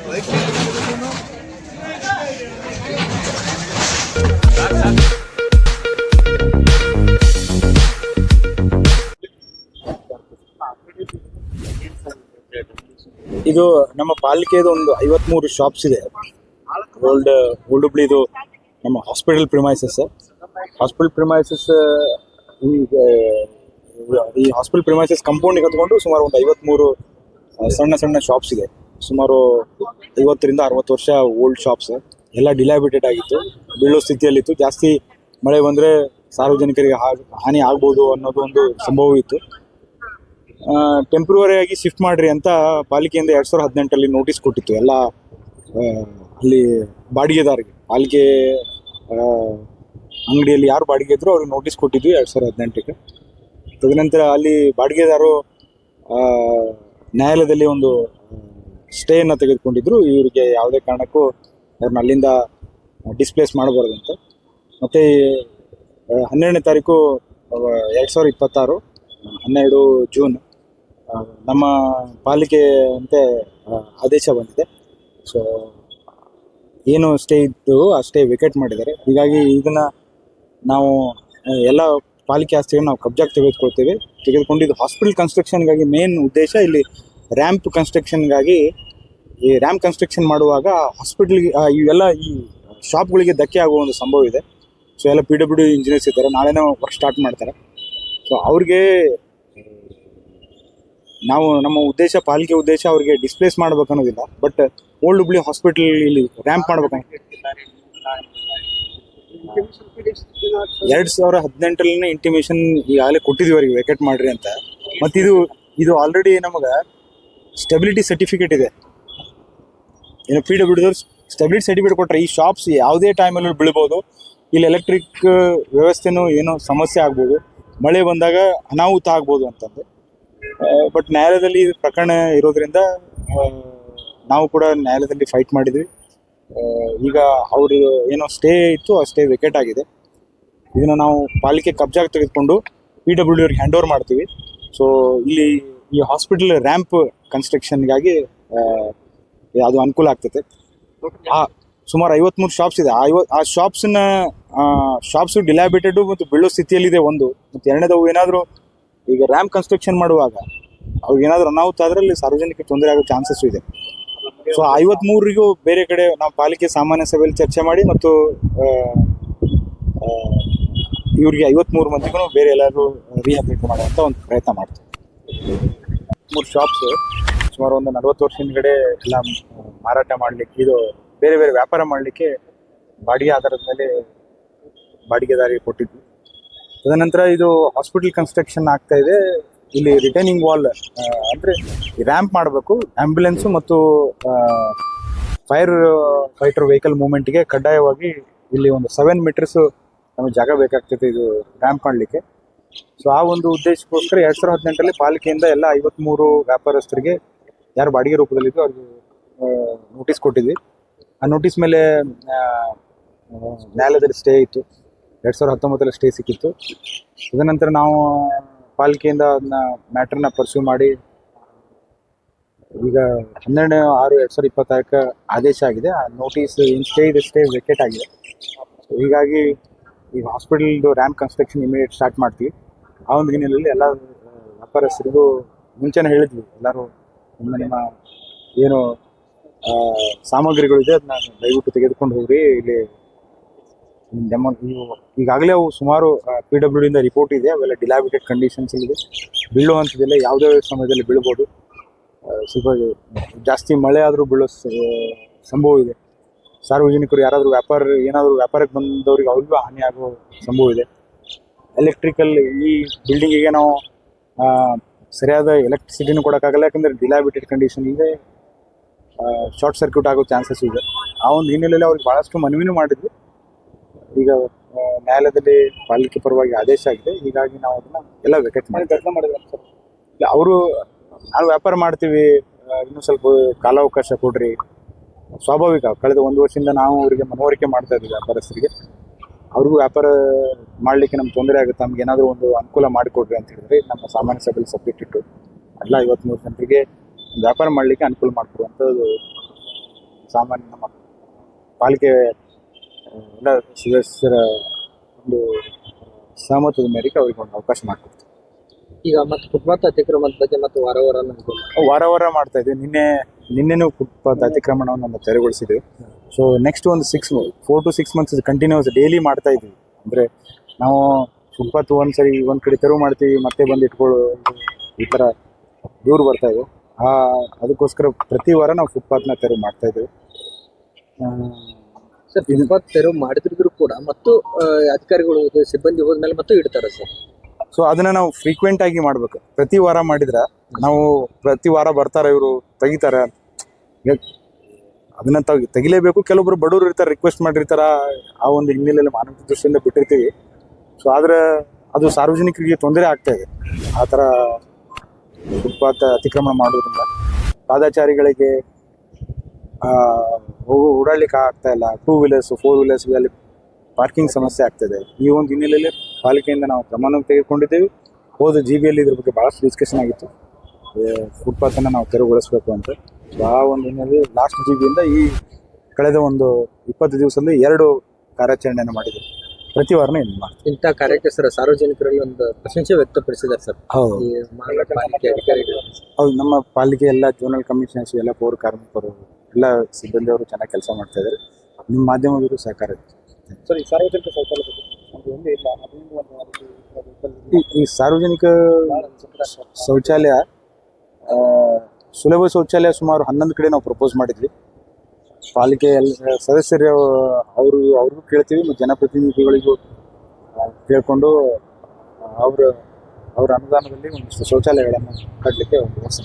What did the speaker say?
ಇದು ನಮ್ಮ ಪಾಲಿಕೆದು ಒಂದು 53 ಶಾಪ್ಸ್ ಇದೆ. ಓಲ್ಡ್ ಹುಬ್ಳಿದು ನಮ್ಮ ಹಾಸ್ಪಿಟಲ್ ಪ್ರಿಮೈಸಸ್ ಈ ಹಾಸ್ಪಿಟಲ್ ಪ್ರಿಮೈಸಸ್ ಕಂಪೌಂಡಿಗೆ ಹತ್ಕೊಂಡು ಸುಮಾರು ಒಂದು 53 ಸಣ್ಣ ಸಣ್ಣ ಶಾಪ್ಸ್ ಇದೆ. ಸುಮಾರು 50ರಿಂದ 60 ವರ್ಷ ಓಲ್ಡ್ ಶಾಪ್ಸ್ ಎಲ್ಲ ಡಿಲಾಬಿಟೆಡ್ ಆಗಿತ್ತು, ಬೀಳೋ ಸ್ಥಿತಿಯಲ್ಲಿತ್ತು. ಜಾಸ್ತಿ ಮಳೆ ಬಂದರೆ ಸಾರ್ವಜನಿಕರಿಗೆ ಹಾನಿ ಆಗ್ಬೋದು ಅನ್ನೋದು ಒಂದು ಸಂಭವ ಇತ್ತು. ಟೆಂಪ್ರವರಿ ಆಗಿ ಶಿಫ್ಟ್ ಮಾಡ್ರಿ ಅಂತ ಪಾಲಿಕೆಯಿಂದ 2018 ನೋಟಿಸ್ ಕೊಟ್ಟಿತ್ತು ಎಲ್ಲ ಅಲ್ಲಿ ಬಾಡಿಗೆದಾರರಿಗೆ. ಪಾಲಿಕೆ ಅಂಗಡಿಯಲ್ಲಿ ಯಾರು ಬಾಡಿಗೆ ಇದ್ರು ಅವ್ರಿಗೆ ನೋಟಿಸ್ ಕೊಟ್ಟಿದ್ವಿ 2018. ತದನಂತರ ಅಲ್ಲಿ ಬಾಡಿಗೆದಾರರು ನ್ಯಾಯಾಲಯದಲ್ಲಿ ಒಂದು ಸ್ಟೇಯನ್ನು ತೆಗೆದುಕೊಂಡಿದ್ರು. ಇವರಿಗೆ ಯಾವುದೇ ಕಾರಣಕ್ಕೂ ಅವ್ರನ್ನ ಅಲ್ಲಿಂದ ಡಿಸ್ಪ್ಲೇಸ್ ಮಾಡಬಾರ್ದಂತೆ. ಮತ್ತು 12ನೇ ತಾರೀಕು 2026 12 ಜೂನ್ ನಮ್ಮ ಪಾಲಿಕೆ ಅಂತೆ ಆದೇಶ ಬಂದಿದೆ. ಸೊ ಏನು ಸ್ಟೇ ಇದ್ದು ಆ ಸ್ಟೇ ವೆಕೇಟ್ ಮಾಡಿದ್ದಾರೆ. ಹೀಗಾಗಿ ಇದನ್ನು ನಾವು ಎಲ್ಲ ಪಾಲಿಕೆ ಆಸ್ತಿಯನ್ನು ನಾವು ಕಬ್ಜಾಗೆ ತೆಗೆದುಕೊಂಡಿದ್ದು ಹಾಸ್ಪಿಟಲ್ ಕನ್ಸ್ಟ್ರಕ್ಷನ್ಗಾಗಿ. ಮೇನ್ ಉದ್ದೇಶ ಇಲ್ಲಿ ರ್ಯಾಂಪ್ ಕನ್ಸ್ಟ್ರಕ್ಷನ್ಗಾಗಿ. ಈ ರ್ಯಾಂಪ್ ಕನ್ಸ್ಟ್ರಕ್ಷನ್ ಮಾಡುವಾಗ ಹಾಸ್ಪಿಟಲ್ಗೆ ಇವೆಲ್ಲ ಈ ಶಾಪ್ಗಳಿಗೆ ಧಕ್ಕೆ ಆಗುವ ಒಂದು ಸಂಭವ ಇದೆ. ಸೊ ಎಲ್ಲ PWD ಇಂಜಿನಿಯರ್ಸ್ ಇದ್ದಾರೆ, ನಾಳೆನೋ ವರ್ಕ್ ಸ್ಟಾರ್ಟ್ ಮಾಡ್ತಾರೆ. ಸೊ ಅವ್ರಿಗೆ ನಮ್ಮ ಉದ್ದೇಶ, ಪಾಲಿಕೆ ಉದ್ದೇಶ ಅವ್ರಿಗೆ ಡಿಸ್ಪ್ಲೇಸ್ ಮಾಡ್ಬೇಕು ಅನ್ನೋದಿಲ್ಲ. ಬಟ್ ಓಲ್ಡ್ ಹುಬ್ಳಿ ಹಾಸ್ಪಿಟಲ್ ಇಲ್ಲಿ ರ್ಯಾಂಪ್ ಮಾಡ್ಬೇಕಂತ 2018 ಇಂಟಿಮೇಷನ್ ಈಗಾಗಲೇ ಕೊಟ್ಟಿದ್ದೀವಿ ಅವರಿಗೆ ವೆಕೇಟ್ ಮಾಡ್ರಿ ಅಂತ. ಮತ್ತು ಇದು ಆಲ್ರೆಡಿ ನಮಗೆ ಸ್ಟೆಬಿಲಿಟಿ ಸರ್ಟಿಫಿಕೇಟ್ ಇದೆ. ಏನು PWD ಸ್ಟೆಬಿಲಿಟಿ ಸರ್ಟಿಫಿಕೇಟ್ ಕೊಟ್ಟರೆ ಈ ಶಾಪ್ಸ್ ಯಾವುದೇ ಟೈಮಲ್ಲಿ ಬೀಳ್ಬೋದು. ಇಲ್ಲಿ ಎಲೆಕ್ಟ್ರಿಕ್ ವ್ಯವಸ್ಥೆನೂ ಏನೋ ಸಮಸ್ಯೆ ಆಗ್ಬೋದು, ಮಳೆ ಬಂದಾಗ ಅನಾಹುತ ಆಗ್ಬೋದು ಅಂತಂದು. ಬಟ್ ನ್ಯಾಯಾಲಯದಲ್ಲಿ ಇದು ಪ್ರಕರಣ ಇರೋದ್ರಿಂದ ನಾವು ಕೂಡ ನ್ಯಾಯಾಲಯದಲ್ಲಿ ಫೈಟ್ ಮಾಡಿದ್ವಿ. ಈಗ ಅವರು ಏನೋ ಸ್ಟೇ ಇತ್ತು, ಆ ಸ್ಟೇ ವೆಕೇಟ್ ಆಗಿದೆ. ಇದನ್ನು ನಾವು ಪಾಲಿಕೆ ಕಬ್ಜಾಗೆ ತೆಗೆದುಕೊಂಡು PWD ಅವ್ರಿಗೆ ಹ್ಯಾಂಡ್ ಓವರ್ ಮಾಡ್ತೀವಿ. ಸೊ ಇಲ್ಲಿ ಈ ಹಾಸ್ಪಿಟಲ್ ರ್ಯಾಂಪ್ ಕನ್ಸ್ಟ್ರಕ್ಷನ್ಗಾಗಿ ಅದು ಅನುಕೂಲ ಆಗ್ತೈತೆ. ಸುಮಾರು 53 ಶಾಪ್ಸ್ ಇದೆ. ಆ ಶಾಪ್ಸು ಡಿಲಾಬಿಟೆಡು ಮತ್ತು ಬೀಳೋ ಸ್ಥಿತಿಯಲ್ಲಿದೆ ಒಂದು. ಮತ್ತು ಎರಡನೇದವು ಏನಾದರೂ ಈಗ ರ್ಯಾಂಪ್ ಕನ್ಸ್ಟ್ರಕ್ಷನ್ ಮಾಡುವಾಗ ಅವ್ರಿಗೆ ಏನಾದರೂ ಅನಾಹುತ ಆದರೆ ಅಲ್ಲಿ ಸಾರ್ವಜನಿಕ ತೊಂದರೆ ಆಗೋ ಚಾನ್ಸಸ್ ಇದೆ. ಸೊ 53ರಿಗೂ ಬೇರೆ ಕಡೆ ನಾವು ಪಾಲಿಕೆ ಸಾಮಾನ್ಯ ಸಭೆಯಲ್ಲಿ ಚರ್ಚೆ ಮಾಡಿ ಮತ್ತು ಇವ್ರಿಗೆ 53 ಮಂದಿಗೂ ಬೇರೆ ಎಲ್ಲರೂ ರಿಹ್ಯಾಬಿಲಿಟ್ ಮಾಡುವಂಥ ಒಂದು ಪ್ರಯತ್ನ ಮಾಡ್ತೀವಿ. 3 ಶಾಪ್ಸು ಸುಮಾರು ಒಂದು 40 ವರ್ಷ ಹಿಂದ್ಗಡೆ ಎಲ್ಲ ಮಾರಾಟ ಮಾಡಲಿಕ್ಕೆ, ಇದು ಬೇರೆ ಬೇರೆ ವ್ಯಾಪಾರ ಮಾಡಲಿಕ್ಕೆ ಬಾಡಿಗೆ ಆಧಾರದ ಮೇಲೆ ಬಾಡಿಗೆದಾರಿಗೆ ಕೊಟ್ಟಿದ್ವಿ. ತದನಂತರ ಇದು ಹಾಸ್ಪಿಟಲ್ ಕನ್ಸ್ಟ್ರಕ್ಷನ್ ಆಗ್ತಾ ಇದೆ. ಇಲ್ಲಿ ರಿಟೈನಿಂಗ್ ವಾಲ್ ಅಂದರೆ ರ್ಯಾಂಪ್ ಮಾಡಬೇಕು. ಆ್ಯಂಬುಲೆನ್ಸು ಮತ್ತು ಫೈರ್ ಫೈಟರ್ ವೆಹಿಕಲ್ ಮೂವ್ಮೆಂಟ್ಗೆ ಕಡ್ಡಾಯವಾಗಿ ಇಲ್ಲಿ ಒಂದು 7 ಮೀಟರ್ಸು ನಮಗೆ ಜಾಗ ಬೇಕಾಗ್ತೈತೆ ಇದು ರ್ಯಾಂಪ್ ಮಾಡಲಿಕ್ಕೆ. ಸೊ ಆ ಒಂದು ಉದ್ದೇಶಕ್ಕೋಸ್ಕರ 2018 ಪಾಲಿಕೆಯಿಂದ ಎಲ್ಲ 53 ವ್ಯಾಪಾರಸ್ಥರಿಗೆ ಯಾರು ಬಾಡಿಗೆ ರೂಪದಲ್ಲಿದ್ದು ಅವ್ರಿಗೆ ನೋಟಿಸ್ ಕೊಟ್ಟಿದ್ವಿ. ಆ ನೋಟಿಸ್ ಮೇಲೆ ನ್ಯಾಯಾಲಯದಲ್ಲಿ ಸ್ಟೇ ಇತ್ತು. 2019 ಸ್ಟೇ ಸಿಕ್ಕಿತ್ತು. ತದನಂತರ ನಾವು ಪಾಲಿಕೆಯಿಂದ ಅದನ್ನ ಮ್ಯಾಟ್ರನ್ನ ಪರ್ಸ್ಯೂ ಮಾಡಿ ಈಗ 12/6/2026 ಆದೇಶ ಆಗಿದೆ. ಆ ನೋಟಿಸ್ ಏನು ಸ್ಟೇ ಇದೆ, ಸ್ಟೇ ವೆಕೇಟ್ ಆಗಿದೆ. ಸೊ ಹೀಗಾಗಿ ಈಗ ಹಾಸ್ಪಿಟಲ್ದು ರ್ಯಾಂಪ್ ಕನ್ಸ್ಟ್ರಕ್ಷನ್ ಇಮಿಡಿಯೇಟ್ ಸ್ಟಾರ್ಟ್ ಮಾಡ್ತೀವಿ. ಆ ಒಂದು ಹಿನ್ನೆಲೆಯಲ್ಲಿ ಎಲ್ಲ ವ್ಯಾಪಾರಸ್ಥರಿಗೂ ಮುಂಚೆನೇ ಹೇಳಿದ್ವಿ, ಎಲ್ಲರೂ ನಿಮ್ಮ ಏನು ಸಾಮಗ್ರಿಗಳಿದೆ ಅದನ್ನ ದಯವಿಟ್ಟು ತೆಗೆದುಕೊಂಡು ಹೋಗ್ರಿ. ಇಲ್ಲಿ ಈಗಾಗಲೇ ಅವು ಸುಮಾರು PWDಯಿಂದ ರಿಪೋರ್ಟ್ ಇದೆ, ಅವೆಲ್ಲ ಡಿಲಾಬಿಟೆಡ್ ಕಂಡೀಷನ್ಸಲ್ಲಿದೆ. ಬೀಳುವಂಥದ್ದೆಲ್ಲ ಯಾವುದೇ ಸಮಯದಲ್ಲಿ ಬೀಳ್ಬೋದು. ಸ್ವಲ್ಪ ಜಾಸ್ತಿ ಮಳೆ ಆದರೂ ಬೀಳೋ ಸಂಭವ ಇದೆ. ಸಾರ್ವಜನಿಕರು ಯಾರಾದರೂ ಏನಾದರೂ ವ್ಯಾಪಾರಕ್ಕೆ ಬಂದವ್ರಿಗೆ ಅವ್ರಿಗೂ ಹಾನಿ ಆಗೋ ಸಂಭವ ಇದೆ. ಎಲೆಕ್ಟ್ರಿಕಲ್ ಈ ಬಿಲ್ಡಿಂಗಿಗೆ ನಾವು ಸರಿಯಾದ ಎಲೆಕ್ಟ್ರಿಸಿಟಿನೂ ಕೊಡೋಕ್ಕಾಗಲ್ಲ, ಯಾಕಂದರೆ ಡಿಲಾಬಿಟೆಡ್ ಕಂಡೀಷನ್ ಇದೆ. ಶಾರ್ಟ್ ಸರ್ಕ್ಯೂಟ್ ಆಗೋ ಚಾನ್ಸಸ್ ಇದೆ. ಆ ಒಂದು ಹಿನ್ನೆಲೆಯಲ್ಲಿ ಅವ್ರಿಗೆ ಭಾಳಷ್ಟು ಮನವಿನೂ ಮಾಡಿದ್ವಿ. ಈಗ ನ್ಯಾಯಾಲಯದಲ್ಲಿ ಪಾಲಿಕೆ ಪರವಾಗಿ ಆದೇಶ ಆಗಿದೆ. ಹೀಗಾಗಿ ನಾವು ಅದನ್ನು ಎಲ್ಲ ವೆಕೇಟ್ ಮಾಡಿದ್ವಿ. ಇಲ್ಲ, ಅವರು ನಾವು ವ್ಯಾಪಾರ ಮಾಡ್ತೀವಿ, ಇನ್ನೂ ಸ್ವಲ್ಪ ಕಾಲಾವಕಾಶ ಕೊಡ್ರಿ. ಸ್ವಾಭಾವಿಕ, ಕಳೆದ 1 ವರ್ಷದಿಂದ ನಾವು ಅವರಿಗೆ ಮನವರಿಕೆ ಮಾಡ್ತಾ ಇದ್ದೀವಿ ವ್ಯಾಪಾರಸ್ಥರಿಗೆ. ಅವ್ರಿಗೂ ವ್ಯಾಪಾರ ಮಾಡಲಿಕ್ಕೆ ನಮ್ಗೆ ತೊಂದರೆ ಆಗುತ್ತೆ, ನಮ್ಗೆ ಏನಾದರೂ ಒಂದು ಅನುಕೂಲ ಮಾಡಿಕೊಡ್ರಿ ಅಂತ ಹೇಳಿದ್ರೆ ನಮ್ಮ ಸಾಮಾನ್ಯ ಸಭೆಯಲ್ಲಿ ಸಬ್ಜೆಕ್ಟ್ ಇಟ್ಟು ಎಲ್ಲ 53 ಜನರಿಗೆ ವ್ಯಾಪಾರ ಮಾಡಲಿಕ್ಕೆ ಅನುಕೂಲ ಮಾಡಿಕೊಡುವಂಥದ್ದು ಸಾಮಾನ್ಯ ನಮ್ಮ ಪಾಲಿಕೆ ಎಲ್ಲ ಸದಸ್ಯರ ಒಂದು ಸಹಮತದ ಮೇರೆಗೆ ಅವ್ರಿಗೆ ಒಂದು ಅವಕಾಶ ಮಾಡಿಕೊಡ್ತೀವಿ. ಈಗ ಮತ್ತೆ ಫುಟ್ಪಾತ್ ಅತಿಕ್ರಮಣದ ಬಗ್ಗೆ ಮತ್ತು ವಾರ ವಾರ ವಾರ ವಾರ ಮಾಡ್ತಾ ಇದ್ವಿ. ನಿನ್ನೆನೂ ಫುಟ್ಪಾತ್ ಅತಿಕ್ರಮಣವನ್ನು ನಾವು ತೆರವುಗೊಳಿಸಿದ್ವಿ. ಸೊ ನೆಕ್ಸ್ಟ್ ಒಂದು 4 to 6 months ಕಂಟಿನ್ಯೂಸ್ ಡೈಲಿ ಮಾಡ್ತಾ ಇದ್ವಿ. ಅಂದರೆ ನಾವು ಫುಟ್ಪಾತ್ ಒಂದ್ಸರಿ ಒಂದು ಕಡೆ ತೆರವು ಮಾಡ್ತೀವಿ, ಮತ್ತೆ ಬಂದು ಇಟ್ಕೊಳ್ಳೋ ಈ ಥರ ದೂರ ಬರ್ತಾ ಇದೆ. ಅದಕ್ಕೋಸ್ಕರ ಪ್ರತಿ ವಾರ ನಾವು ಫುಟ್ಪಾತ್ನ ತೆರವು ಮಾಡ್ತಾ ಇದ್ದೀವಿ. ಸರ್, ಫುಟ್ಪಾತ್ ತೆರವು ಮಾಡಿದ್ರು ಕೂಡ ಮತ್ತು ಅಧಿಕಾರಿಗಳು ಸಿಬ್ಬಂದಿ ಹೋದ್ಮೇಲೆ ಮತ್ತು ಇಡ್ತಾರೆ ಸರ್. ಸೊ ಅದನ್ನ ನಾವು ಫ್ರೀಕ್ವೆಂಟ್ ಆಗಿ ಮಾಡ್ಬೇಕು. ಪ್ರತಿ ವಾರ ಮಾಡಿದ್ರೆ ನಾವು ಪ್ರತಿ ವಾರ ಬರ್ತಾರೆ, ಇವರು ತೆಗಿತಾರೆ, ಅದನ್ನ ತೆಗಿಲೇಬೇಕು. ಕೆಲವೊಬ್ರು ಬಡವರು ಇರ್ತಾರೆ, ರಿಕ್ವೆಸ್ಟ್ ಮಾಡಿರ್ತಾರ, ಆ ಒಂದು ಹಿನ್ನೆಲೆಯಲ್ಲಿ ಮಾನವ ದೃಷ್ಟಿಯಿಂದ ಬಿಟ್ಟಿರ್ತೀವಿ. ಸೊ ಆದ್ರೆ ಅದು ಸಾರ್ವಜನಿಕರಿಗೆ ತೊಂದರೆ ಆಗ್ತಾ ಇದೆ. ಆ ಥರ ಫುಟ್ಪಾತ್ ಅತಿಕ್ರಮಣ ಮಾಡೋದ್ರಿಂದ ಪಾದಚಾರಿಗಳಿಗೆ ಓಡಾಡ್ಲಿಕ್ಕೆ ಆಗ್ತಾ ಇಲ್ಲ. 2 wheelers 4 wheelers ಅಲ್ಲಿ ಪಾರ್ಕಿಂಗ್ ಸಮಸ್ಯೆ ಆಗ್ತದೆ. ಈ ಒಂದು ಹಿನ್ನೆಲೆಯಲ್ಲಿ ಪಾಲಿಕೆಯಿಂದ ನಾವು ಕ್ರಮವನ್ನು ತೆಗೆದುಕೊಂಡಿದ್ದೇವೆ. ಹೋದ GB ಇದ್ರ ಬಗ್ಗೆ ಭಾಳಷ್ಟು ಡಿಸ್ಕಷನ್ ಆಗಿತ್ತು, ಫುಟ್ಪಾತನ್ನು ನಾವು ತೆರವುಗೊಳಿಸಬೇಕು ಅಂತ. ಆ ಒಂದು ಹಿನ್ನೆಲೆಯಲ್ಲಿ ಲಾಸ್ಟ್ GB ಈ ಕಳೆದ ಒಂದು 20 ದಿವಸದಲ್ಲಿ 2 ಕಾರ್ಯಾಚರಣೆಯನ್ನು ಮಾಡಿದ್ದೇವೆ. ಪ್ರತಿ ವಾರನೂ ಇದು ಮಾಡ್ತೀವಿ. ಇಂಥ ಕಾರ್ಯಕ್ಕೆ ಸರ್ ಸಾರ್ವಜನಿಕರಲ್ಲಿ ಒಂದು ಪ್ರಶಂಸೆ ವ್ಯಕ್ತಪಡಿಸಿದ್ದಾರೆ ಸರ್. ಹೌದು, ಈ ಮಹಾನಗರ ಪಾಲಿಕೆ ಅಧಿಕಾರಿಗಳು. ಹೌದು, ನಮ್ಮ ಪಾಲಿಕೆ ಎಲ್ಲ ಜೋನಲ್ ಕಮಿಷನರ್ಸ್, ಎಲ್ಲ ಪೌರ ಕಾರ್ಮಿಕರು, ಎಲ್ಲ ಸಿಬ್ಬಂದಿಯವರು ಚೆನ್ನಾಗಿ ಕೆಲಸ ಮಾಡ್ತಾ ಇದ್ದಾರೆ. ನಿಮ್ಮ ಮಾಧ್ಯಮದವರು ಸಹಕಾರ ಇದೆ. ಸರ್, ಈ ಸಾರ್ವಜನಿಕ ಶೌಚಾಲಯ ಈ ಸಾರ್ವಜನಿಕ ಶೌಚಾಲಯ ಸುಲಭ ಶೌಚಾಲಯ ಸುಮಾರು 11 ಕಡೆ ನಾವು ಪ್ರಪೋಸ್ ಮಾಡಿದ್ವಿ. ಪಾಲಿಕೆ ಎಲ್ಲ ಸದಸ್ಯರು ಅವ್ರಿಗೂ ಕೇಳ್ತೀವಿ, ಮತ್ತು ಜನಪ್ರತಿನಿಧಿಗಳಿಗೂ ಕೇಳಿಕೊಂಡು ಅವ್ರ ಅನುದಾನದಲ್ಲಿ ಒಂದಿಷ್ಟು ಶೌಚಾಲಯಗಳನ್ನು ಕಟ್ಟಲಿಕ್ಕೆ ವ್ಯವಸ್ಥೆ